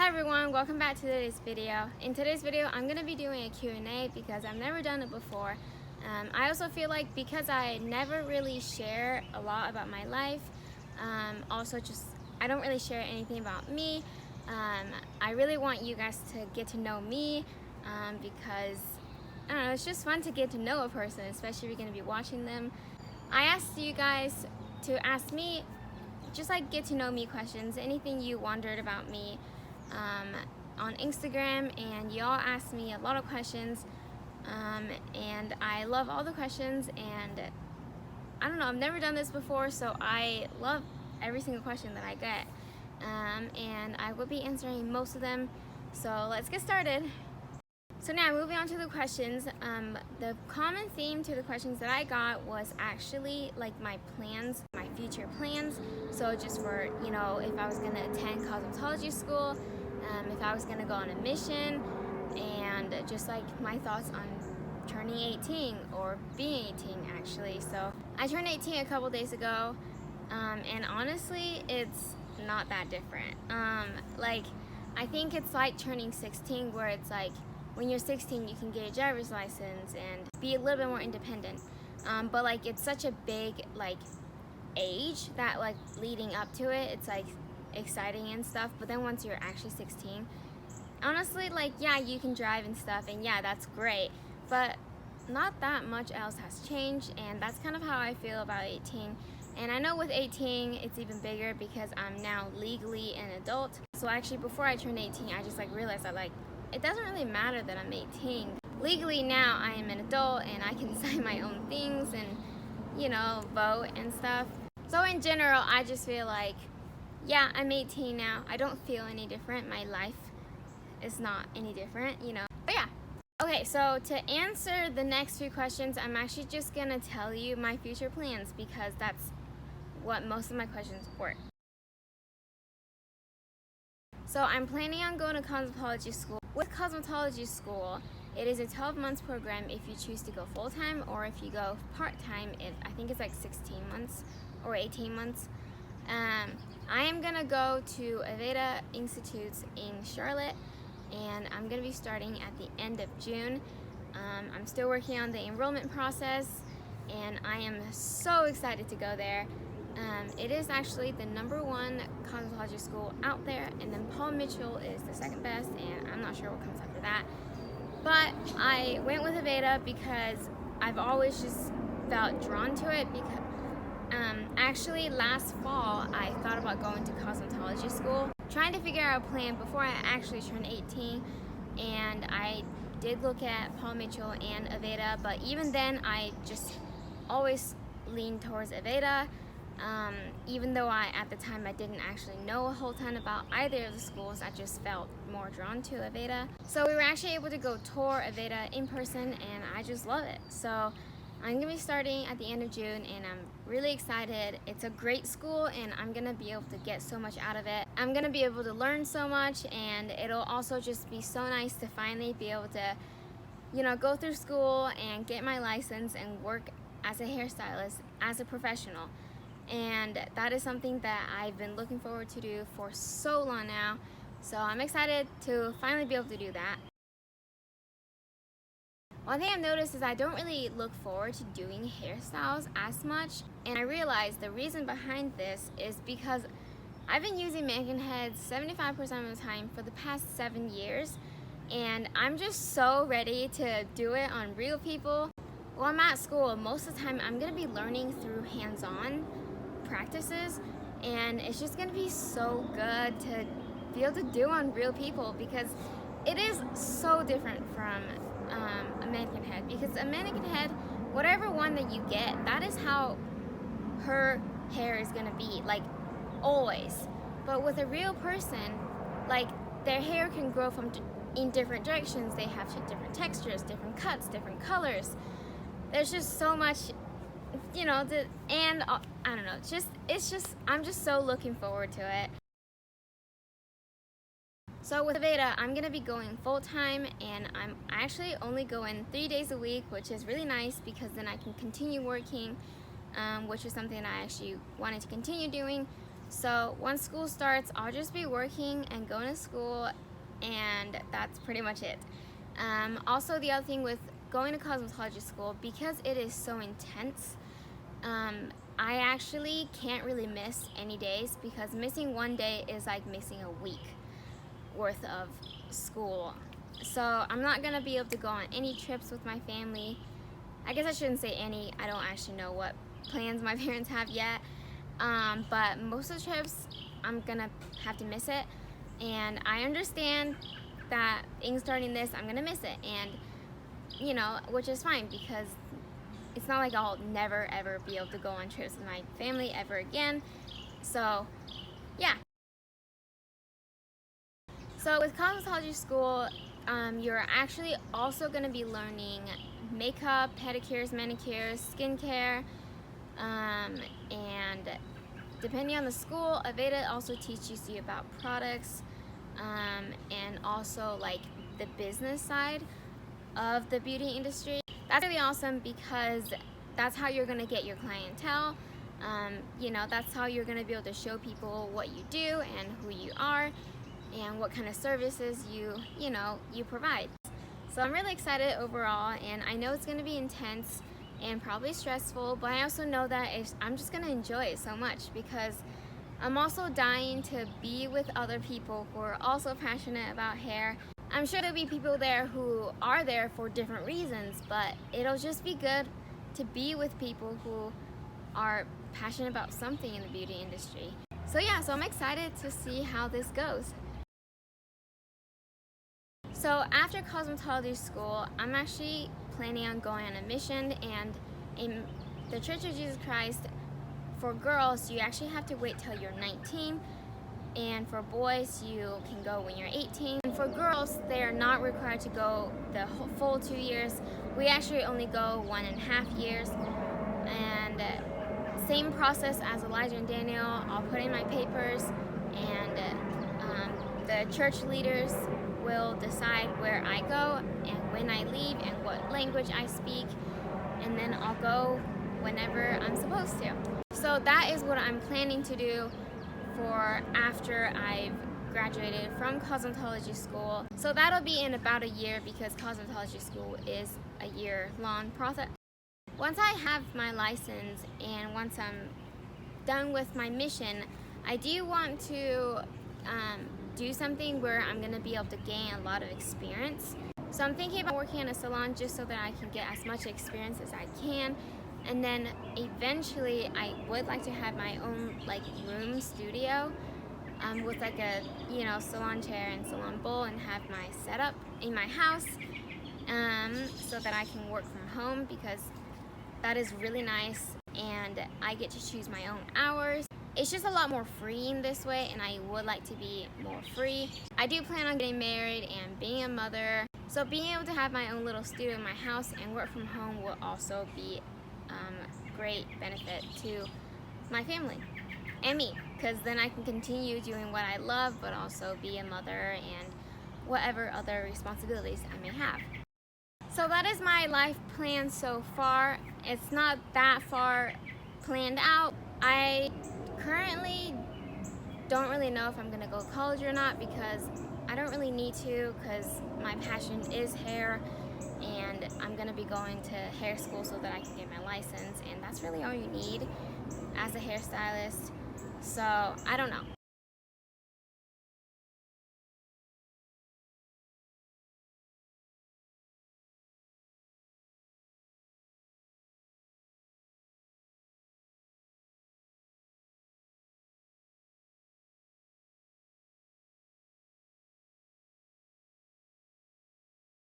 everyone, welcome back to today's video. In today's video, I'm going to be doing a Q&A because I've never done it before. I also feel like because I never really share a lot about my life, I don't really share anything about me. I really want you guys to get to know me because, I don't know, it's just fun to get to know a person, especially if you're going to be watching them. I asked you guys to ask me just like get to know me questions, anything you wondered about me on Instagram, and y'all asked me a lot of questions, and I love all the questions, and I don't know, I've never done this before, so I love every single question that I get, and I will be answering most of them, so let's get started. So now moving on to the questions, the common theme to the questions that I got was actually like my plans, my future plans. So just for, you know, if I was going to attend cosmetology school, if I was going to go on a mission, and just like my thoughts on turning 18 or being 18 actually. So I turned 18 a couple days ago, and honestly it's not that different. Like I think it's like turning 16 where it's like, when you're 16, you can get a driver's license and be a little bit more independent. But like it's such a big like age that like leading up to it, it's like exciting and stuff. But then once you're actually 16, honestly, like yeah, you can drive and stuff, and yeah, that's great. But not that much else has changed, and that's kind of how I feel about 18. And I know with 18, it's even bigger because I'm now legally an adult. So actually, before I turned 18, I just like realized that like it doesn't really matter that I'm 18. Legally now I am an adult and I can sign my own things and, you know, vote and stuff. So in general, I just feel like, yeah, I'm 18 now. I don't feel any different. My life is not any different, you know. But yeah. Okay, so to answer the next few questions, I'm actually just gonna tell you my future plans because that's what most of my questions were. So I'm planning on going to cosmetology school. With cosmetology school, it is a 12-month program if you choose to go full-time, or if you go part-time, I think it's like 16 months or 18 months. I am gonna go to Aveda Institutes in Charlotte, and I'm gonna be starting at the end of June. I'm still working on the enrollment process, and I am so excited to go there. It is actually the #1 cosmetology school out there, and then Paul Mitchell is the second best, and I'm not sure what comes after that. But I went with Aveda because I've always just felt drawn to it. Because actually last fall I thought about going to cosmetology school, trying to figure out a plan before I actually turned 18, and I did look at Paul Mitchell and Aveda, but even then I just always leaned towards Aveda. Even though at the time I didn't actually know a whole ton about either of the schools, I just felt more drawn to Aveda. So we were actually able to go tour Aveda in person, and I just love it. So I'm gonna be starting at the end of June, and I'm really excited. It's a great school, and I'm gonna be able to get so much out of it. I'm gonna be able to learn so much, and it'll also just be so nice to finally be able to, you know, go through school and get my license and work as a hairstylist, as a professional. And that is something that I've been looking forward to do for so long now. So I'm excited to finally be able to do that. One thing I've noticed is I don't really look forward to doing hairstyles as much. And I realized the reason behind this is because I've been using mannequin heads 75% of the time for the past 7 years. And I'm just so ready to do it on real people. While I'm at school, most of the time I'm gonna be learning through hands-on practices, and it's just gonna be so good to be able to do on real people, because it is so different from a mannequin head. Because a mannequin head, whatever one that you get, that is how her hair is gonna be, like always. But with a real person, like their hair can grow in different directions. They have different textures, different cuts, different colors. There's just so much, you know, and I don't know, it's just I'm just so looking forward to it. So with Aveda, I'm gonna be going full-time, and I'm actually only going 3 days a week, which is really nice because then I can continue working, which is something I actually wanted to continue doing. So once school starts, I'll just be working and going to school, and that's pretty much it. Also, the other thing with going to cosmetology school, because it is so intense, I actually can't really miss any days, because missing one day is like missing a week worth of school. So I'm not gonna be able to go on any trips with my family. I guess I shouldn't say any, I don't actually know what plans my parents have yet. But most of the trips, I'm gonna have to miss it. And I understand that in starting this, I'm gonna miss it. And, you know, which is fine, because it's not like I'll never ever be able to go on trips with my family ever again. So, yeah. So with cosmetology school, you're actually also gonna be learning makeup, pedicures, manicures, skincare, and depending on the school, Aveda also teaches you about products, and also like the business side of the beauty industry. That's really awesome, because that's how you're gonna get your clientele. You know, that's how you're gonna be able to show people what you do and who you are and what kind of services you provide. So I'm really excited overall, and I know it's gonna be intense and probably stressful, but I also know that I'm just gonna enjoy it so much, because I'm also dying to be with other people who are also passionate about hair. I'm sure there'll be people there who are there for different reasons, but it'll just be good to be with people who are passionate about something in the beauty industry. So yeah, so I'm excited to see how this goes. So after cosmetology school, I'm actually planning on going on a mission, and in the Church of Jesus Christ, for girls, you actually have to wait till you're 19, and for boys, you can go when you're 18. And for girls, they're not required to go the full 2 years. We actually only go 1.5 years, and same process as Elijah and Daniel. I'll put in my papers, and the church leaders will decide where I go and when I leave and what language I speak, and then I'll go whenever I'm supposed to. So that is what I'm planning to do for after I've graduated from cosmetology school. So that'll be in about a year, because cosmetology school is a year-long process. Once I have my license and once I'm done with my mission, I do want to do something where I'm going to be able to gain a lot of experience. So I'm thinking about working in a salon just so that I can get as much experience as I can. And then eventually I would like to have my own like room studio with like a salon chair and salon bowl, and have my setup in my house so that I can work from home, because that is really nice and I get to choose my own hours. It's just a lot more freeing this way, and I would like to be more free. I do plan on getting married and being a mother, so being able to have my own little studio in my house and work from home will also be great benefit to my family and me, because then I can continue doing what I love but also be a mother and whatever other responsibilities I may have. So that is my life plan so far. It's not that far planned out. I currently don't really know if I'm gonna go to college or not, because I don't really need to, because my passion is hair, and I'm gonna be going to hair school so that I can get my license, and that's really all you need as a hairstylist. So I don't know.